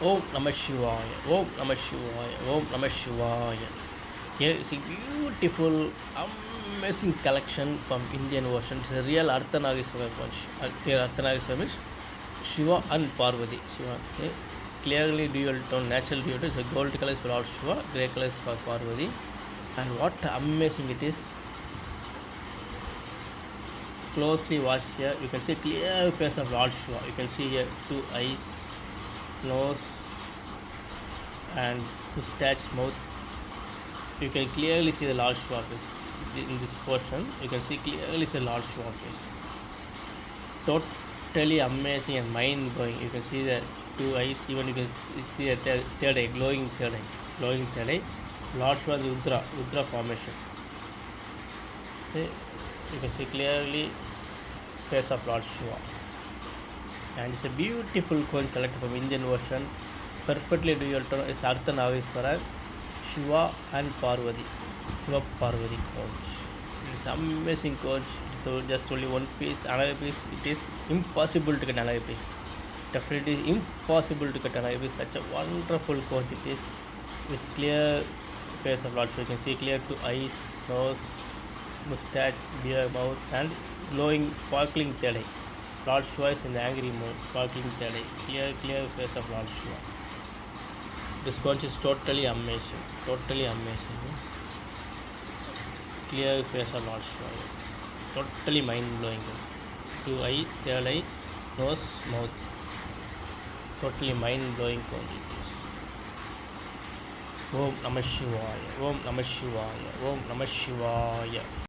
Om Namah Shivaya, Om Namah Shivaya, Om Namah Shivaya. Here is a beautiful, amazing collection from Indian Ocean. It's a real Arthanareeswarar conch. Here Arthanareeswarar means Shiva and Parvati. Shiva, okay. Clearly dual tone, natural dual tone. So gold color is for Lord Shiva, grey color is for Parvati. And what amazing it is! Closely watch here. You can see clear face of Lord Shiva. You can see here two eyes, nose, and mustache, mouth. You can clearly see the Lord Shiva face in this portion. You can see clearly the Lord Shiva face. Totally amazing and mind blowing. You can see the two eyes. Even you can see the third eye, glowing third eye, glowing third eye. Lord Shiva is Udra formation. See, you can see clearly face of Lord Shiva. And it's a beautiful conch collected from Indian Ocean. Perfectly dual tone is Arthanareeswarar Shiva and Parvati. Shiva Parvati conch. It's amazing conch. So just only one piece. Another piece, it is impossible to get another piece. Definitely impossible to get another piece. Such a wonderful conch it is, with clear face of Lord Shiva. You can see clear two eyes, nose, mustache, beard, mouth, and glowing, sparkling third eye. Lord Shiva is in the angry mood, sparkling third eye. Clear face of Lord Shiva. This conch is totally amazing. Totally amazing. Clear face of Lord Shiva. Totally mind blowing. Two eye, third eye, nose, mouth. Totally mind blowing conch it is. Om Namah Shivaya, Om Namah Shivaya, Om Namah Shivaya.